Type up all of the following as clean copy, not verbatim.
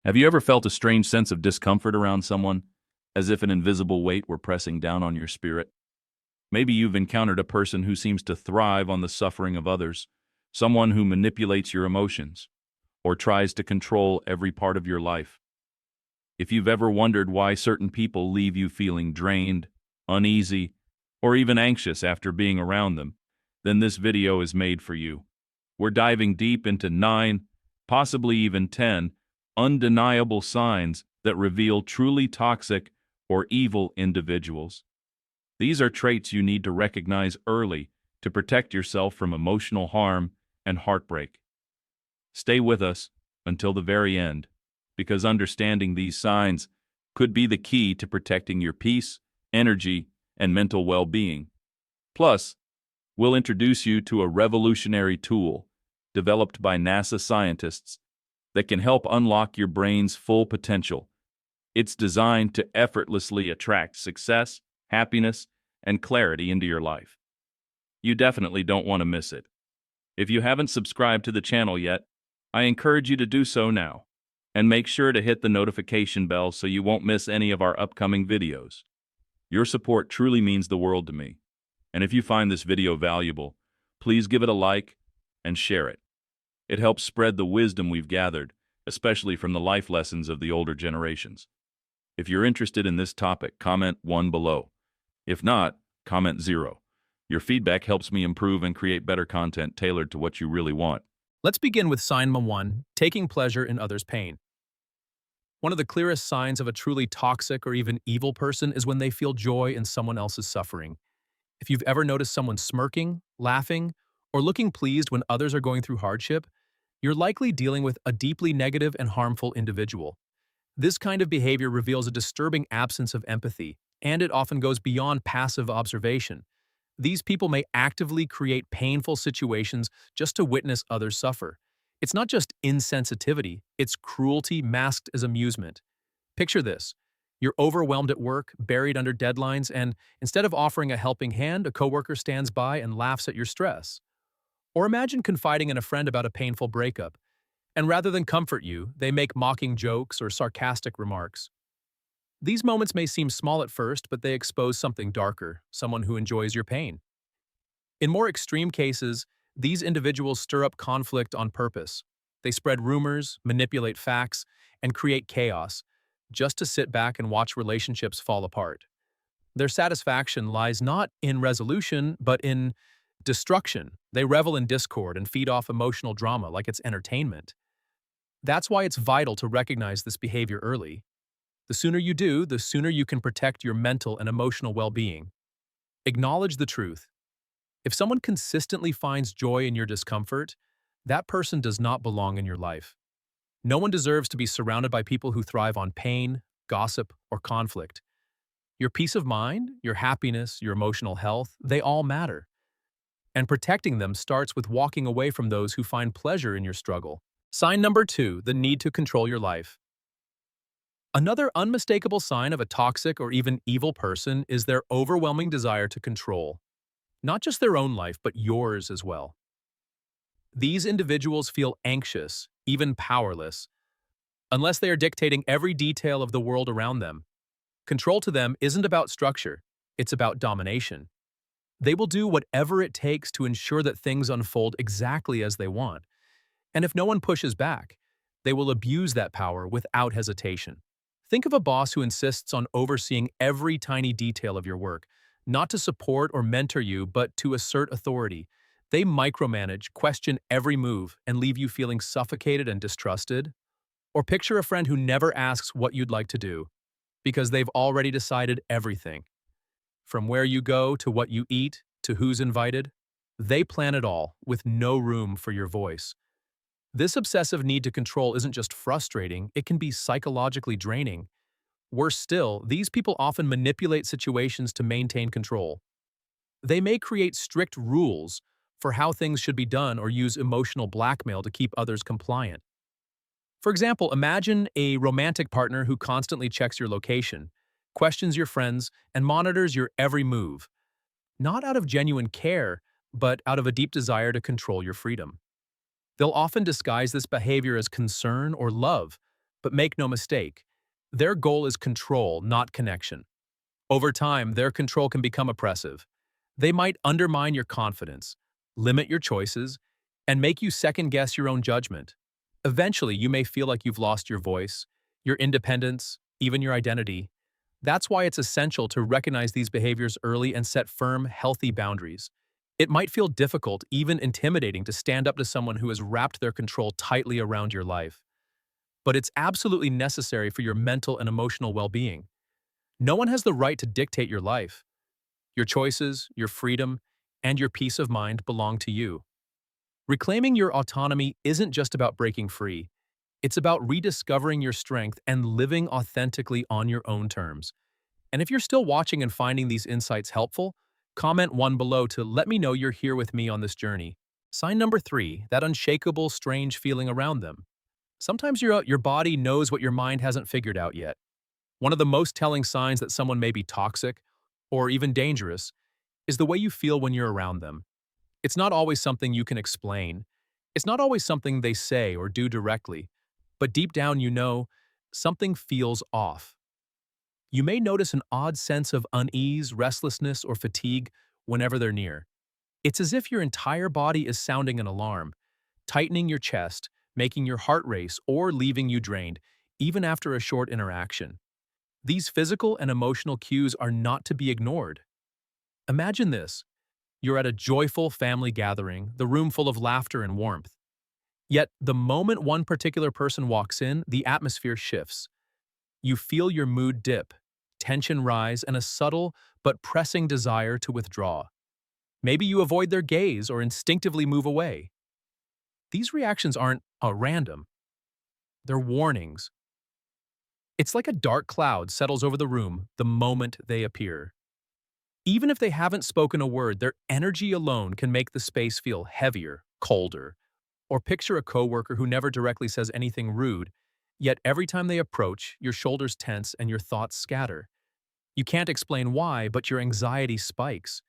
Have you ever felt a strange sense of discomfort around someone, as if an invisible weight were pressing down on your spirit? Maybe you've encountered a person who seems to thrive on the suffering of others, someone who manipulates your emotions, or tries to control every part of your life. If you've ever wondered why certain people leave you feeling drained, uneasy, or even anxious after being around them, then this video is made for you. We're diving deep into 9, possibly even 10, undeniable signs that reveal truly toxic or evil individuals. These are traits you need to recognize early to protect yourself from emotional harm and heartbreak. Stay with us until the very end, because understanding these signs could be the key to protecting your peace, energy, and mental well-being. Plus, we'll introduce you to a revolutionary tool developed by NASA scientists that can help unlock your brain's full potential. It's designed to effortlessly attract success, happiness, and clarity into your life. You definitely don't want to miss it. If you haven't subscribed to the channel yet, I encourage you to do so now, and make sure to hit the notification bell so you won't miss any of our upcoming videos. Your support truly means the world to me, and if you find this video valuable, please give it a like and share it. It helps spread the wisdom we've gathered, especially from the life lessons of the older generations. If you're interested in this topic, comment 1 below. If not, comment 0. Your feedback helps me improve and create better content tailored to what you really want. Let's begin with sign number 1, taking pleasure in others' pain. One of the clearest signs of a truly toxic or even evil person is when they feel joy in someone else's suffering. If you've ever noticed someone smirking, laughing, or looking pleased when others are going through hardship, you're likely dealing with a deeply negative and harmful individual. This kind of behavior reveals a disturbing absence of empathy, and it often goes beyond passive observation. These people may actively create painful situations just to witness others suffer. It's not just insensitivity, it's cruelty masked as amusement. Picture this. You're overwhelmed at work, buried under deadlines, and instead of offering a helping hand, a coworker stands by and laughs at your stress. Or imagine confiding in a friend about a painful breakup, and rather than comfort you, they make mocking jokes or sarcastic remarks. These moments may seem small at first, but they expose something darker, someone who enjoys your pain. In more extreme cases, these individuals stir up conflict on purpose. They spread rumors, manipulate facts, and create chaos, just to sit back and watch relationships fall apart. Their satisfaction lies not in resolution, but in destruction. They revel in discord and feed off emotional drama like it's entertainment. That's why it's vital to recognize this behavior early. The sooner you do, the sooner you can protect your mental and emotional well-being. Acknowledge the truth. If someone consistently finds joy in your discomfort, that person does not belong in your life. No one deserves to be surrounded by people who thrive on pain, gossip, or conflict. Your peace of mind, your happiness, your emotional health, they all matter. And protecting them starts with walking away from those who find pleasure in your struggle. Sign number 2, the need to control your life. Another unmistakable sign of a toxic or even evil person is their overwhelming desire to control. Not just their own life, but yours as well. These individuals feel anxious, even powerless, unless they are dictating every detail of the world around them. Control to them isn't about structure, it's about domination. They will do whatever it takes to ensure that things unfold exactly as they want. And if no one pushes back, they will abuse that power without hesitation. Think of a boss who insists on overseeing every tiny detail of your work, not to support or mentor you, but to assert authority. They micromanage, question every move, and leave you feeling suffocated and distrusted. Or picture a friend who never asks what you'd like to do, because they've already decided everything. From where you go to what you eat to who's invited, they plan it all with no room for your voice. This obsessive need to control isn't just frustrating, it can be psychologically draining. Worse still, these people often manipulate situations to maintain control. They may create strict rules for how things should be done or use emotional blackmail to keep others compliant. For example, imagine a romantic partner who constantly checks your location, questions your friends, and monitors your every move, not out of genuine care, but out of a deep desire to control your freedom. They'll often disguise this behavior as concern or love, But make no mistake, their goal is control, not connection. Over time, their control can become oppressive. They might undermine your confidence, limit your choices, and make you second-guess your own judgment. Eventually, you may feel like you've lost your voice, your independence, even your identity. That's why it's essential to recognize these behaviors early and set firm, healthy boundaries. It might feel difficult, even intimidating, to stand up to someone who has wrapped their control tightly around your life. But it's absolutely necessary for your mental and emotional well-being. No one has the right to dictate your life. Your choices, your freedom, and your peace of mind belong to you. Reclaiming your autonomy isn't just about breaking free. It's about rediscovering your strength and living authentically on your own terms. And if you're still watching and finding these insights helpful, comment one below to let me know you're here with me on this journey. Sign number 3, that unshakable, strange feeling around them. Sometimes your body knows what your mind hasn't figured out yet. One of the most telling signs that someone may be toxic or even dangerous is the way you feel when you're around them. It's not always something you can explain. It's not always something they say or do directly. But deep down you know something feels off. You may notice an odd sense of unease, restlessness, or fatigue whenever they're near. It's as if your entire body is sounding an alarm, tightening your chest, making your heart race, or leaving you drained, even after a short interaction. These physical and emotional cues are not to be ignored. Imagine this. You're at a joyful family gathering, the room full of laughter and warmth. Yet, the moment one particular person walks in, the atmosphere shifts. You feel your mood dip, tension rise, and a subtle but pressing desire to withdraw. Maybe you avoid their gaze or instinctively move away. These reactions aren't random. They're warnings. It's like a dark cloud settles over the room the moment they appear. Even if they haven't spoken a word, their energy alone can make the space feel heavier, colder. Or picture a coworker who never directly says anything rude, yet every time they approach, your shoulders tense and your thoughts scatter. You can't explain why, but your anxiety spikes.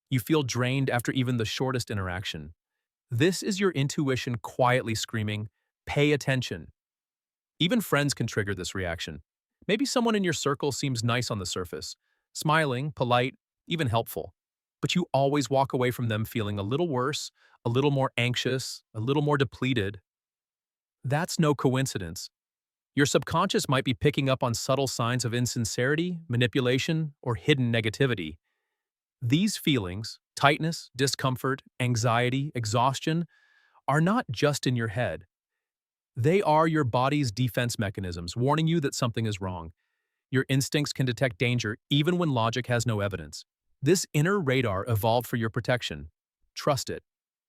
You feel drained after even the shortest interaction. This is your intuition quietly screaming, "Pay attention." Even friends can trigger this reaction. Maybe someone in your circle seems nice on the surface, smiling, polite, even helpful. But you always walk away from them feeling a little worse, a little more anxious, a little more depleted. That's no coincidence. Your subconscious might be picking up on subtle signs of insincerity, manipulation, or hidden negativity. These feelings, tightness, discomfort, anxiety, exhaustion, are not just in your head. They are your body's defense mechanisms warning you that something is wrong. Your instincts can detect danger even when logic has no evidence. This inner radar evolved for your protection. Trust it.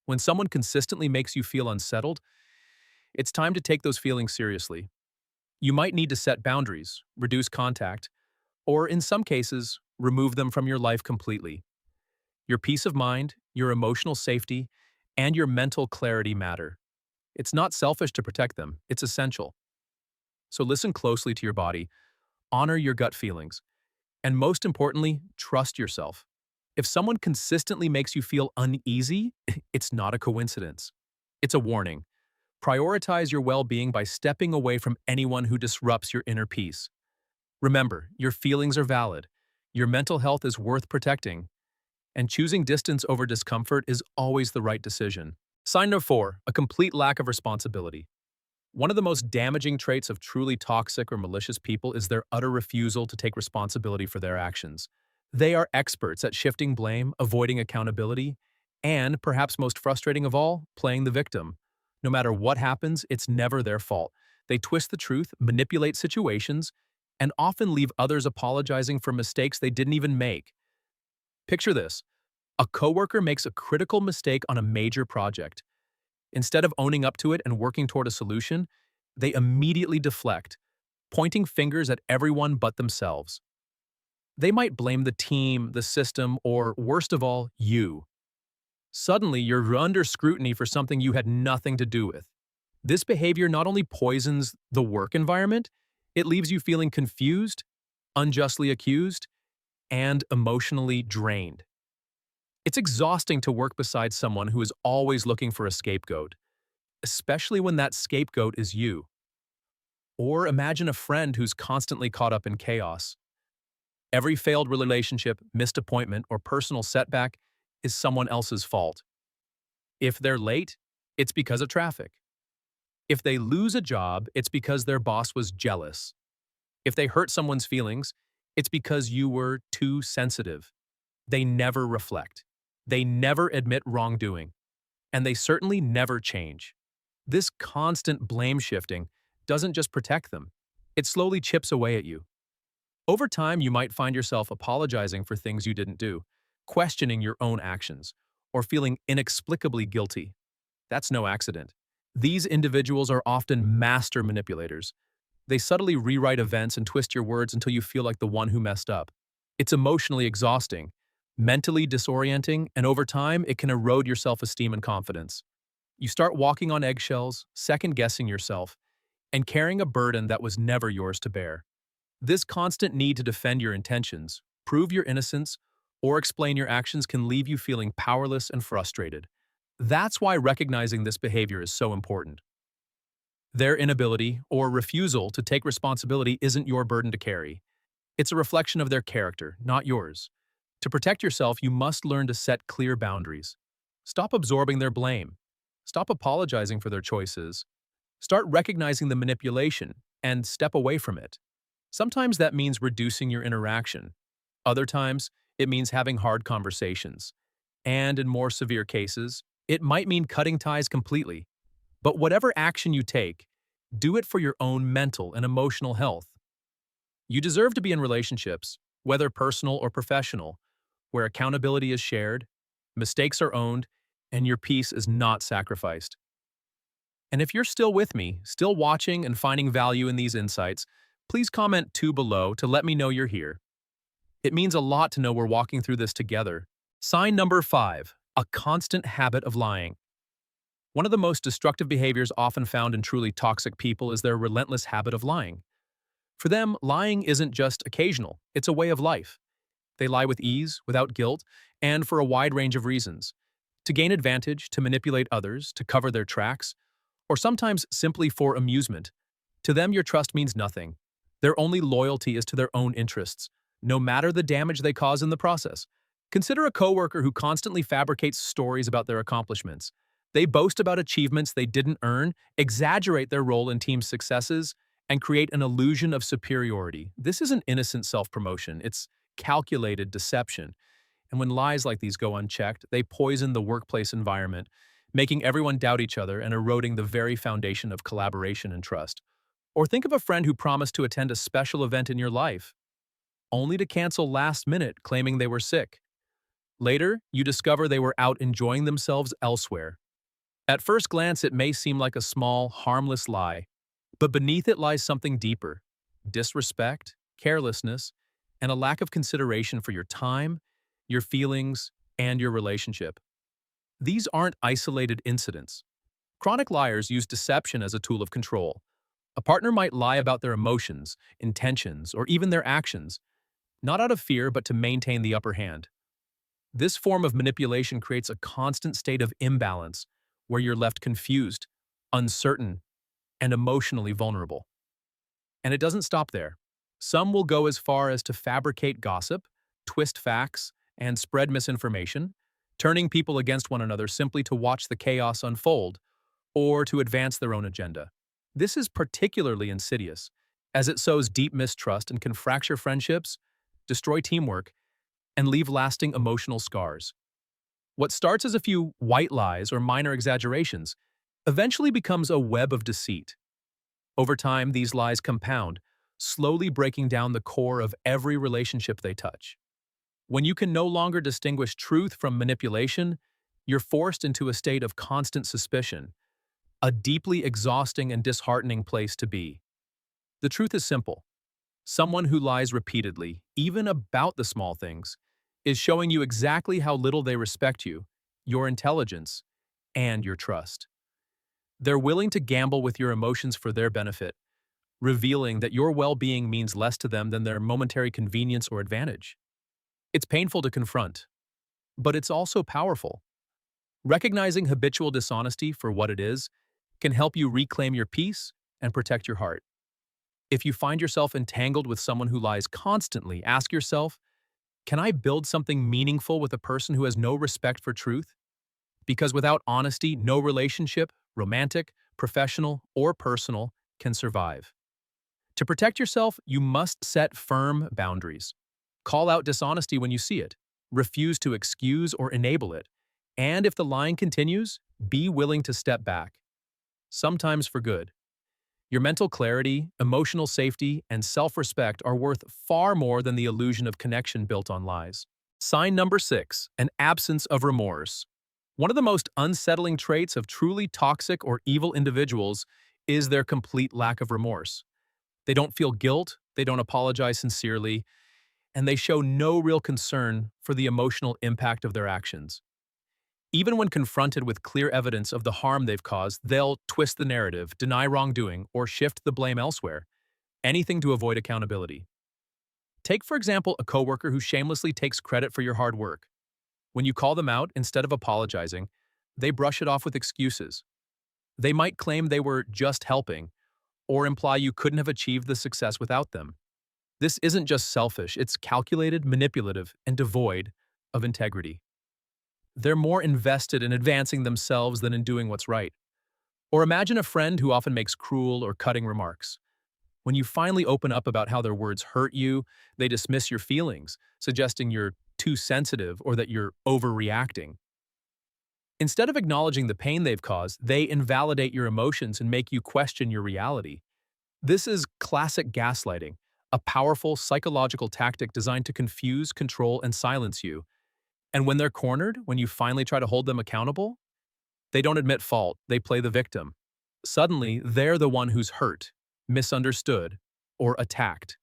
When someone consistently makes you feel unsettled, it's time to take those feelings seriously. You might need to set boundaries, reduce contact, or in some cases, remove them from your life completely. Your peace of mind, your emotional safety, and your mental clarity matter. It's not selfish to protect them, it's essential. So listen closely to your body, honor your gut feelings, and most importantly, trust yourself. If someone consistently makes you feel uneasy, it's not a coincidence. It's a warning. Prioritize your well-being by stepping away from anyone who disrupts your inner peace. Remember, your feelings are valid. Your mental health is worth protecting. And choosing distance over discomfort is always the right decision. Sign number 4, a complete lack of responsibility. One of the most damaging traits of truly toxic or malicious people is their utter refusal to take responsibility for their actions. They are experts at shifting blame, avoiding accountability, and, perhaps most frustrating of all, playing the victim. No matter what happens, it's never their fault. They twist the truth, manipulate situations, and often leave others apologizing for mistakes they didn't even make. Picture this. A coworker makes a critical mistake on a major project. Instead of owning up to it and working toward a solution, they immediately deflect, pointing fingers at everyone but themselves. They might blame the team, the system, or, worst of all, you. Suddenly, you're under scrutiny for something you had nothing to do with. This behavior not only poisons the work environment, it leaves you feeling confused, unjustly accused, and emotionally drained. It's exhausting to work beside someone who is always looking for a scapegoat, especially when that scapegoat is you. Or imagine a friend who's constantly caught up in chaos. Every failed relationship, missed appointment, or personal setback is someone else's fault. If they're late, it's because of traffic. If they lose a job, it's because their boss was jealous. If they hurt someone's feelings, it's because you were too sensitive. They never reflect. They never admit wrongdoing. And they certainly never change. This constant blame shifting doesn't just protect them, it slowly chips away at you. Over time, you might find yourself apologizing for things you didn't do, questioning your own actions, or feeling inexplicably guilty. That's no accident. These individuals are often master manipulators. They subtly rewrite events and twist your words until you feel like the one who messed up. It's emotionally exhausting, mentally disorienting, and over time, it can erode your self-esteem and confidence. You start walking on eggshells, second-guessing yourself, and carrying a burden that was never yours to bear. This constant need to defend your intentions, prove your innocence, or explain your actions can leave you feeling powerless and frustrated. That's why recognizing this behavior is so important. Their inability or refusal to take responsibility isn't your burden to carry. It's a reflection of their character, not yours. To protect yourself, you must learn to set clear boundaries. Stop absorbing their blame. Stop apologizing for their choices. Start recognizing the manipulation and step away from it. Sometimes that means reducing your interaction. Other times, it means having hard conversations. And in more severe cases, it might mean cutting ties completely. But whatever action you take, do it for your own mental and emotional health. You deserve to be in relationships, whether personal or professional, where accountability is shared, mistakes are owned, and your peace is not sacrificed. And if you're still with me, still watching and finding value in these insights, please comment 2 below to let me know you're here. It means a lot to know we're walking through this together. Sign number 5, a constant habit of lying. One of the most destructive behaviors often found in truly toxic people is their relentless habit of lying. For them, lying isn't just occasional, it's a way of life. They lie with ease, without guilt, and for a wide range of reasons. To gain advantage, to manipulate others, to cover their tracks, or sometimes simply for amusement. To them, your trust means nothing. Their only loyalty is to their own interests, no matter the damage they cause in the process. Consider a coworker who constantly fabricates stories about their accomplishments. They boast about achievements they didn't earn, exaggerate their role in team successes, and create an illusion of superiority. This isn't innocent self-promotion, it's calculated deception. And when lies like these go unchecked, they poison the workplace environment, making everyone doubt each other and eroding the very foundation of collaboration and trust. Or think of a friend who promised to attend a special event in your life, only to cancel last minute claiming they were sick. Later, you discover they were out enjoying themselves elsewhere. At first glance, it may seem like a small, harmless lie, but beneath it lies something deeper: disrespect, carelessness, and a lack of consideration for your time, your feelings, and your relationship. These aren't isolated incidents. Chronic liars use deception as a tool of control. A partner might lie about their emotions, intentions, or even their actions, not out of fear but to maintain the upper hand. This form of manipulation creates a constant state of imbalance where you're left confused, uncertain, and emotionally vulnerable. And it doesn't stop there. Some will go as far as to fabricate gossip, twist facts, and spread misinformation, turning people against one another simply to watch the chaos unfold or to advance their own agenda. This is particularly insidious, as it sows deep mistrust and can fracture friendships, destroy teamwork, and leave lasting emotional scars. What starts as a few white lies or minor exaggerations eventually becomes a web of deceit. Over time, these lies compound, slowly breaking down the core of every relationship they touch. When you can no longer distinguish truth from manipulation, you're forced into a state of constant suspicion, a deeply exhausting and disheartening place to be. The truth is simple. Someone who lies repeatedly, even about the small things, is showing you exactly how little they respect you, your intelligence, and your trust. They're willing to gamble with your emotions for their benefit, revealing that your well-being means less to them than their momentary convenience or advantage. It's painful to confront, but it's also powerful. Recognizing habitual dishonesty for what it is can help you reclaim your peace and protect your heart. If you find yourself entangled with someone who lies constantly, ask yourself, can I build something meaningful with a person who has no respect for truth? Because without honesty, no relationship, romantic, professional, or personal, can survive. To protect yourself, you must set firm boundaries. Call out dishonesty when you see it. Refuse to excuse or enable it. And if the lying continues, be willing to step back. Sometimes for good. Your mental clarity, emotional safety, and self-respect are worth far more than the illusion of connection built on lies. Sign number 6, an absence of remorse. One of the most unsettling traits of truly toxic or evil individuals is their complete lack of remorse. They don't feel guilt, they don't apologize sincerely, and they show no real concern for the emotional impact of their actions. Even when confronted with clear evidence of the harm they've caused, they'll twist the narrative, deny wrongdoing, or shift the blame elsewhere, anything to avoid accountability. Take, for example, a coworker who shamelessly takes credit for your hard work. When you call them out, instead of apologizing, they brush it off with excuses. They might claim they were just helping, or imply you couldn't have achieved the success without them. This isn't just selfish, it's calculated, manipulative, and devoid of integrity. They're more invested in advancing themselves than in doing what's right. Or imagine a friend who often makes cruel or cutting remarks. When you finally open up about how their words hurt you, they dismiss your feelings, suggesting you're too sensitive or that you're overreacting. Instead of acknowledging the pain they've caused, they invalidate your emotions and make you question your reality. This is classic gaslighting, a powerful psychological tactic designed to confuse, control, and silence you. And when they're cornered, when you finally try to hold them accountable, they don't admit fault, they play the victim. Suddenly, they're the one who's hurt, misunderstood, or attacked.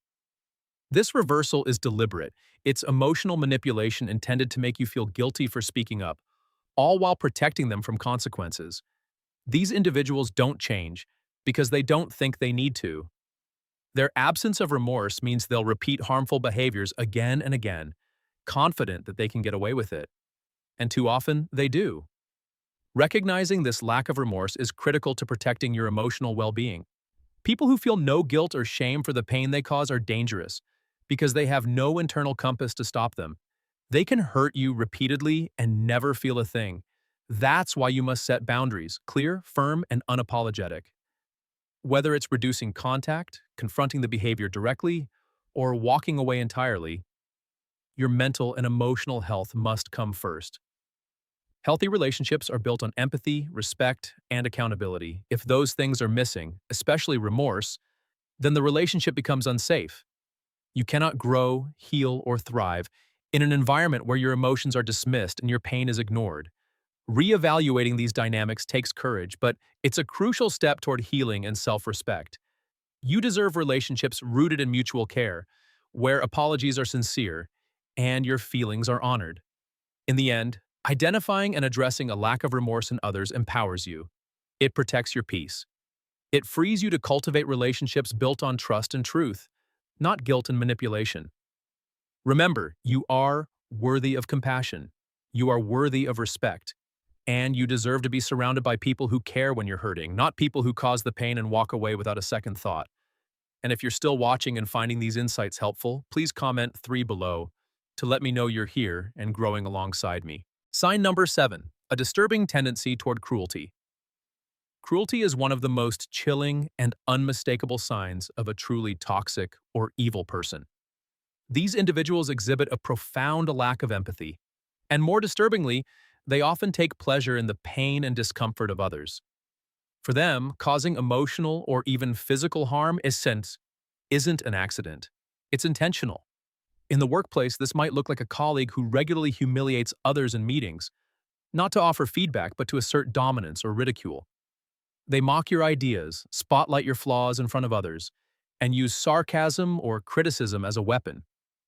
This reversal is deliberate. It's emotional manipulation intended to make you feel guilty for speaking up, all while protecting them from consequences. These individuals don't change because they don't think they need to. Their absence of remorse means they'll repeat harmful behaviors again and again, confident that they can get away with it. And too often, they do. Recognizing this lack of remorse is critical to protecting your emotional well-being. People who feel no guilt or shame for the pain they cause are dangerous because they have no internal compass to stop them. They can hurt you repeatedly and never feel a thing. That's why you must set boundaries, clear, firm, and unapologetic. Whether it's reducing contact, confronting the behavior directly, or walking away entirely, your mental and emotional health must come first. Healthy relationships are built on empathy, respect, and accountability. If those things are missing, especially remorse, then the relationship becomes unsafe. You cannot grow, heal, or thrive in an environment where your emotions are dismissed and your pain is ignored. Reevaluating these dynamics takes courage, but it's a crucial step toward healing and self-respect. You deserve relationships rooted in mutual care, where apologies are sincere and your feelings are honored. In the end, identifying and addressing a lack of remorse in others empowers you. It protects your peace. It frees you to cultivate relationships built on trust and truth, not guilt and manipulation. Remember, you are worthy of compassion. You are worthy of respect. And you deserve to be surrounded by people who care when you're hurting, not people who cause the pain and walk away without a second thought. And if you're still watching and finding these insights helpful, please comment 3 below to let me know you're here and growing alongside me. Sign number 7, a disturbing tendency toward cruelty. Cruelty is one of the most chilling and unmistakable signs of a truly toxic or evil person. These individuals exhibit a profound lack of empathy, and more disturbingly, they often take pleasure in the pain and discomfort of others. For them, causing emotional or even physical harm isn't an accident. It's intentional. In the workplace, this might look like a colleague who regularly humiliates others in meetings, not to offer feedback but to assert dominance or ridicule. They mock your ideas, spotlight your flaws in front of others, and use sarcasm or criticism as a weapon.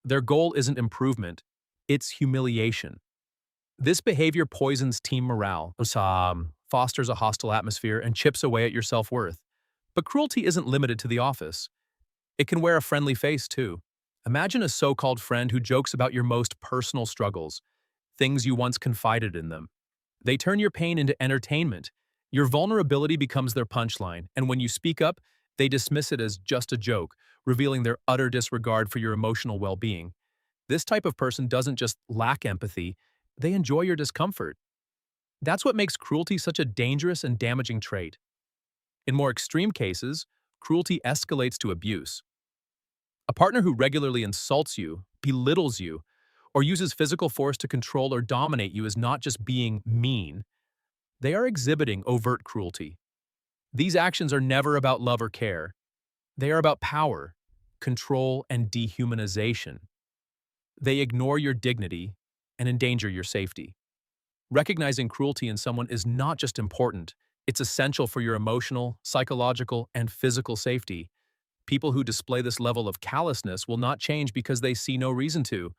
Their goal isn't improvement, it's humiliation. This behavior poisons team morale, fosters a hostile atmosphere, and chips away at your self-worth. But cruelty isn't limited to the office. It can wear a friendly face, too. Imagine a so-called friend who jokes about your most personal struggles, things you once confided in them. They turn your pain into entertainment. Your vulnerability becomes their punchline, and when you speak up, They dismiss it as just a joke, revealing their utter disregard for your emotional well-being. This type of person doesn't just lack empathy, they enjoy your discomfort. That's what makes cruelty such a dangerous and damaging trait. In more extreme cases, cruelty escalates to abuse. A partner who regularly insults you, belittles you, or uses physical force to control or dominate you is not just being mean. They are exhibiting overt cruelty. These actions are never about love or care. They are about power, control, and dehumanization. They ignore your dignity and endanger your safety. Recognizing cruelty in someone is not just important, it's essential for your emotional, psychological, and physical safety. People who display this level of callousness will not change because they see no reason to.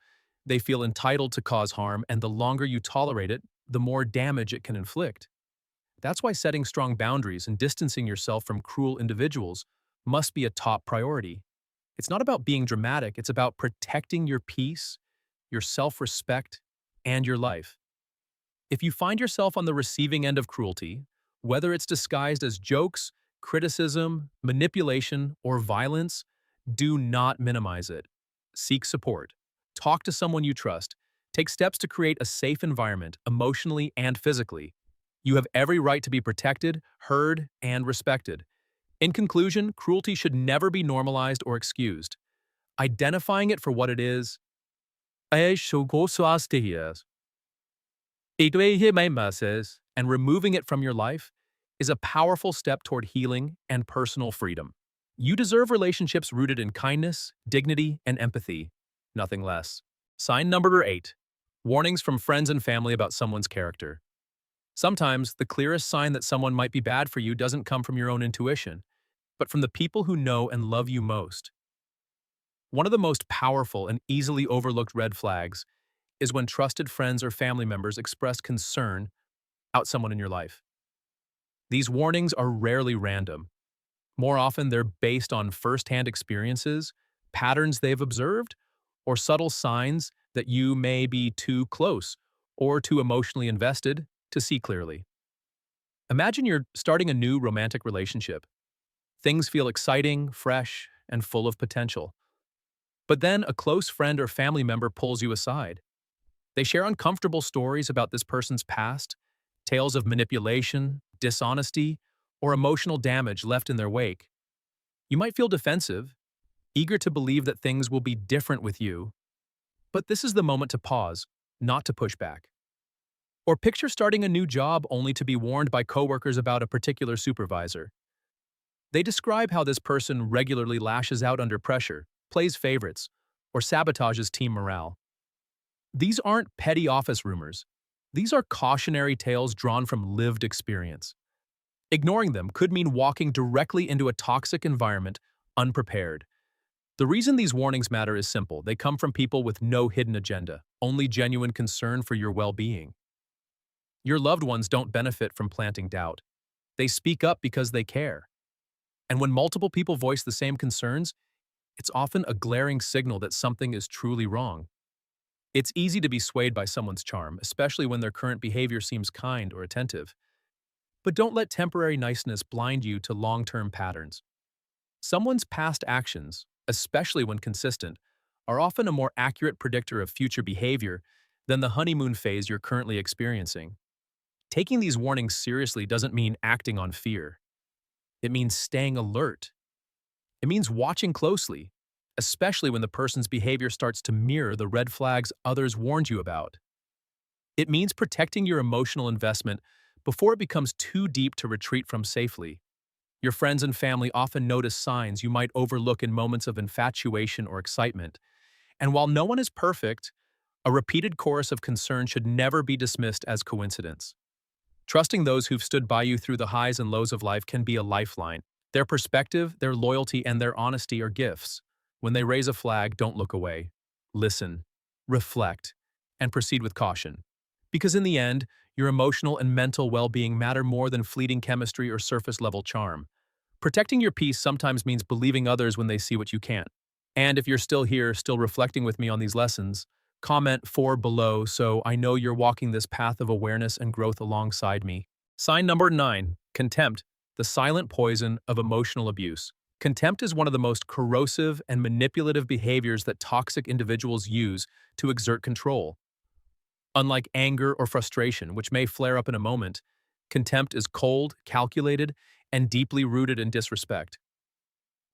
They feel entitled to cause harm, and the longer you tolerate it, the more damage it can inflict. That's why setting strong boundaries and distancing yourself from cruel individuals must be a top priority. It's not about being dramatic, it's about protecting your peace, your self-respect, and your life. If you find yourself on the receiving end of cruelty, whether it's disguised as jokes, criticism, manipulation, or violence, do not minimize it. Seek support. Talk to someone you trust. Take steps to create a safe environment, emotionally and physically. You have every right to be protected, heard, and respected. In conclusion, cruelty should never be normalized or excused. Identifying it for what it is, and removing it from your life is a powerful step toward healing and personal freedom. You deserve relationships rooted in kindness, dignity, and empathy, nothing less. Sign number 8. Warnings from friends and family about someone's character. Sometimes, the clearest sign that someone might be bad for you doesn't come from your own intuition, but from the people who know and love you most. One of the most powerful and easily overlooked red flags is when trusted friends or family members express concern about someone in your life. These warnings are rarely random. More often, they're based on first-hand experiences, patterns they've observed, or subtle signs that you may be too close or too emotionally invested to see clearly. Imagine you're starting a new romantic relationship. Things feel exciting, fresh, and full of potential. But then a close friend or family member pulls you aside. They share uncomfortable stories about this person's past, tales of manipulation, dishonesty, or emotional damage left in their wake. You might feel defensive, eager to believe that things will be different with you, but this is the moment to pause, not to push back. Or picture starting a new job only to be warned by coworkers about a particular supervisor. They describe how this person regularly lashes out under pressure, plays favorites, or sabotages team morale. These aren't petty office rumors. These are cautionary tales drawn from lived experience. Ignoring them could mean walking directly into a toxic environment unprepared. The reason these warnings matter is simple. They come from people with no hidden agenda, only genuine concern for your well-being. Your loved ones don't benefit from planting doubt. They speak up because they care. And when multiple people voice the same concerns, it's often a glaring signal that something is truly wrong. It's easy to be swayed by someone's charm, especially when their current behavior seems kind or attentive. But don't let temporary niceness blind you to long-term patterns. Someone's past actions, especially when consistent, are often a more accurate predictor of future behavior than the honeymoon phase you're currently experiencing. Taking these warnings seriously doesn't mean acting on fear. It means staying alert. It means watching closely, especially when the person's behavior starts to mirror the red flags others warned you about. It means protecting your emotional investment before it becomes too deep to retreat from safely. Your friends and family often notice signs you might overlook in moments of infatuation or excitement. And while no one is perfect, a repeated chorus of concern should never be dismissed as coincidence. Trusting those who've stood by you through the highs and lows of life can be a lifeline. Their perspective, their loyalty, and their honesty are gifts. When they raise a flag, don't look away. Listen, reflect, and proceed with caution. Because in the end, your emotional and mental well-being matter more than fleeting chemistry or surface-level charm. Protecting your peace sometimes means believing others when they see what you can't. And if you're still here, still reflecting with me on these lessons, comment 4 below so I know you're walking this path of awareness and growth alongside me. Sign number 9, contempt, the silent poison of emotional abuse. Contempt is one of the most corrosive and manipulative behaviors that toxic individuals use to exert control. Unlike anger or frustration, which may flare up in a moment, contempt is cold, calculated, and deeply rooted in disrespect.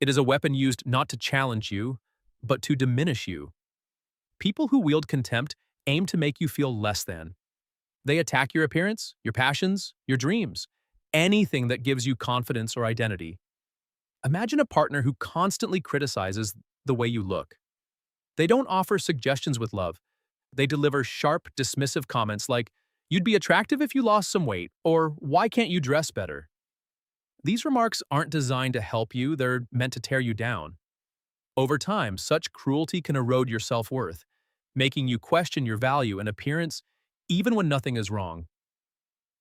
It is a weapon used not to challenge you, but to diminish you. People who wield contempt aim to make you feel less than. They attack your appearance, your passions, your dreams, anything that gives you confidence or identity. Imagine a partner who constantly criticizes the way you look. They don't offer suggestions with love. They deliver sharp, dismissive comments like, "You'd be attractive if you lost some weight," or "Why can't you dress better?" These remarks aren't designed to help you, they're meant to tear you down. Over time, such cruelty can erode your self-worth, making you question your value and appearance even when nothing is wrong.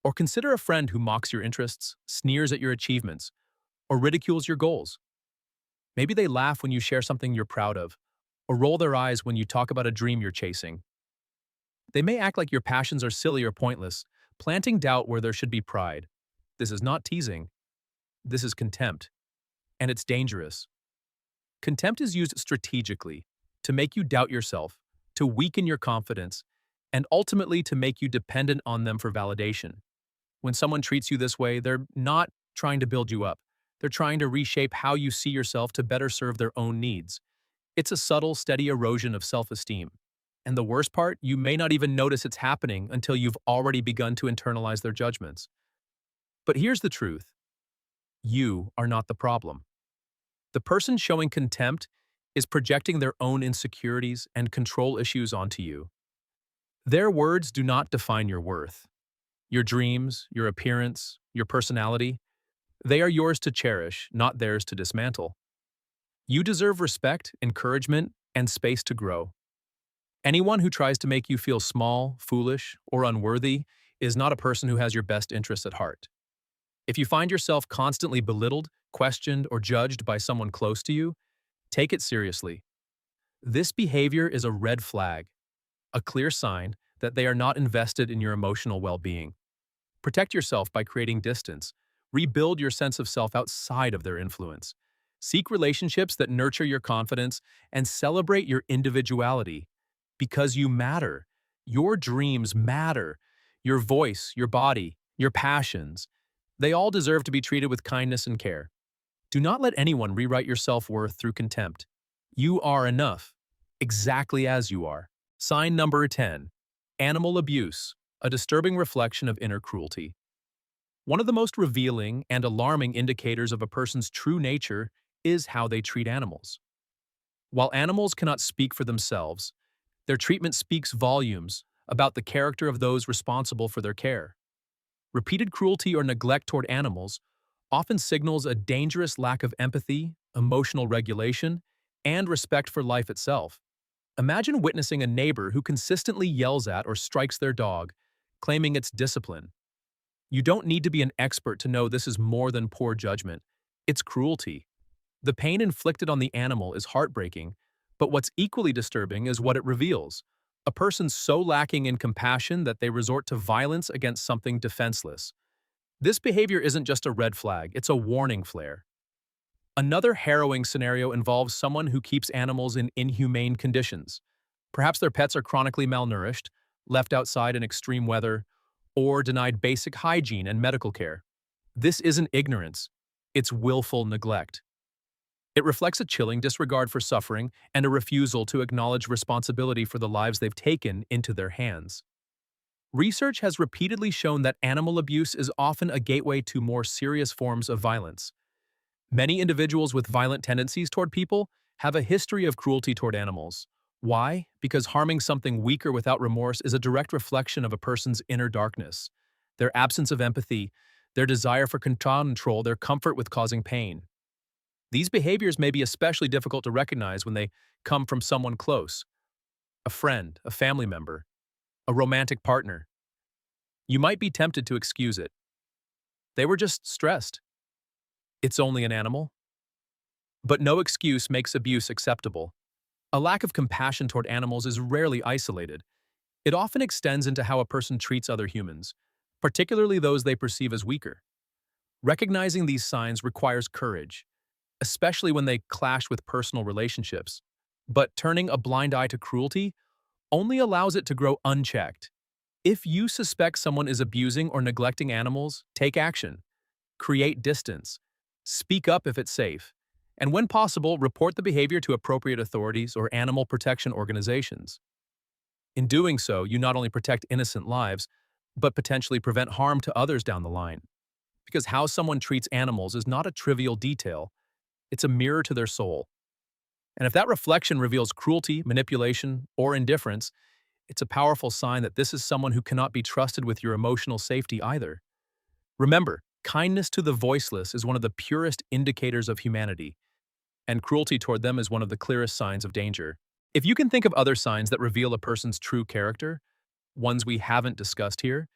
Or consider a friend who mocks your interests, sneers at your achievements, or ridicules your goals. Maybe they laugh when you share something you're proud of, or roll their eyes when you talk about a dream you're chasing. They may act like your passions are silly or pointless, planting doubt where there should be pride. This is not teasing. This is contempt. And it's dangerous. Contempt is used strategically to make you doubt yourself, to weaken your confidence, and ultimately to make you dependent on them for validation. When someone treats you this way, they're not trying to build you up. They're trying to reshape how you see yourself to better serve their own needs. It's a subtle, steady erosion of self-esteem. And the worst part, you may not even notice it's happening until you've already begun to internalize their judgments. But here's the truth. You are not the problem. The person showing contempt is projecting their own insecurities and control issues onto you. Their words do not define your worth. Your dreams, your appearance, your personality, they are yours to cherish, not theirs to dismantle. You deserve respect, encouragement, and space to grow. Anyone who tries to make you feel small, foolish, or unworthy is not a person who has your best interests at heart. If you find yourself constantly belittled, questioned, or judged by someone close to you, take it seriously. This behavior is a red flag, a clear sign that they are not invested in your emotional well-being. Protect yourself by creating distance. Rebuild your sense of self outside of their influence. Seek relationships that nurture your confidence and celebrate your individuality. Because you matter. Your dreams matter. Your voice, your body, your passions. They all deserve to be treated with kindness and care. Do not let anyone rewrite your self-worth through contempt. You are enough, exactly as you are. Sign number 10. Animal abuse, a disturbing reflection of inner cruelty. One of the most revealing and alarming indicators of a person's true nature is how they treat animals. While animals cannot speak for themselves, their treatment speaks volumes about the character of those responsible for their care. Repeated cruelty or neglect toward animals often signals a dangerous lack of empathy, emotional regulation, and respect for life itself. Imagine witnessing a neighbor who consistently yells at or strikes their dog, claiming it's discipline. You don't need to be an expert to know this is more than poor judgment. It's cruelty. The pain inflicted on the animal is heartbreaking, but what's equally disturbing is what it reveals. A person so lacking in compassion that they resort to violence against something defenseless. This behavior isn't just a red flag, it's a warning flare. Another harrowing scenario involves someone who keeps animals in inhumane conditions. Perhaps their pets are chronically malnourished, left outside in extreme weather, or denied basic hygiene and medical care. This isn't ignorance, it's willful neglect. It reflects a chilling disregard for suffering and a refusal to acknowledge responsibility for the lives they've taken into their hands. Research has repeatedly shown that animal abuse is often a gateway to more serious forms of violence. Many individuals with violent tendencies toward people have a history of cruelty toward animals. Why? Because harming something weaker without remorse is a direct reflection of a person's inner darkness. Their absence of empathy, their desire for control, their comfort with causing pain. These behaviors may be especially difficult to recognize when they come from someone close, a friend, a family member, a romantic partner. You might be tempted to excuse it. They were just stressed. It's only an animal. But no excuse makes abuse acceptable. A lack of compassion toward animals is rarely isolated. It often extends into how a person treats other humans, particularly those they perceive as weaker. Recognizing these signs requires courage. especially when they clash with personal relationships. But turning a blind eye to cruelty only allows it to grow unchecked. If you suspect someone is abusing or neglecting animals, take action. Create distance. Speak up if it's safe. And when possible, report the behavior to appropriate authorities or animal protection organizations. In doing so, you not only protect innocent lives, but potentially prevent harm to others down the line. Because how someone treats animals is not a trivial detail, it's a mirror to their soul. And if that reflection reveals cruelty, manipulation, or indifference, it's a powerful sign that this is someone who cannot be trusted with your emotional safety either. Remember, kindness to the voiceless is one of the purest indicators of humanity, and cruelty toward them is one of the clearest signs of danger. If you can think of other signs that reveal a person's true character, ones we haven't discussed here,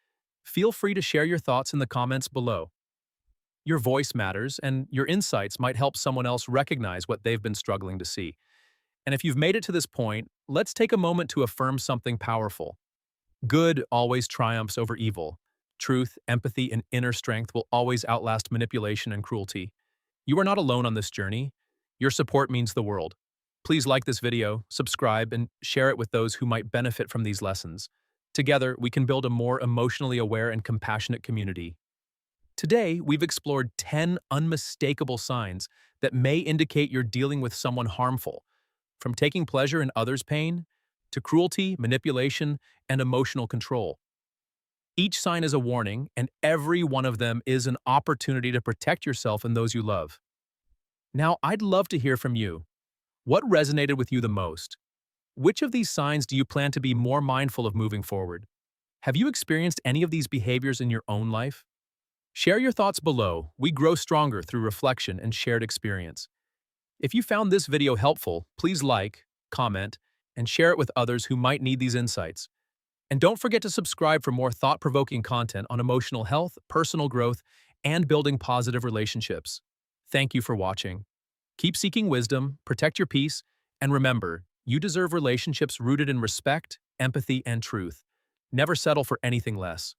feel free to share your thoughts in the comments below. Your voice matters, and your insights might help someone else recognize what they've been struggling to see. And if you've made it to this point, let's take a moment to affirm something powerful. Good always triumphs over evil. Truth, empathy, and inner strength will always outlast manipulation and cruelty. You are not alone on this journey. Your support means the world. Please like this video, subscribe, and share it with those who might benefit from these lessons. Together, we can build a more emotionally aware and compassionate community. Today, we've explored 10 unmistakable signs that may indicate you're dealing with someone harmful, from taking pleasure in others' pain to cruelty, manipulation, and emotional control. Each sign is a warning, and every one of them is an opportunity to protect yourself and those you love. Now, I'd love to hear from you. What resonated with you the most? Which of these signs do you plan to be more mindful of moving forward? Have you experienced any of these behaviors in your own life? Share your thoughts below. We grow stronger through reflection and shared experience. If you found this video helpful, please like, comment, and share it with others who might need these insights. And don't forget to subscribe for more thought-provoking content on emotional health, personal growth, and building positive relationships. Thank you for watching. Keep seeking wisdom, protect your peace, and remember, you deserve relationships rooted in respect, empathy, and truth. Never settle for anything less.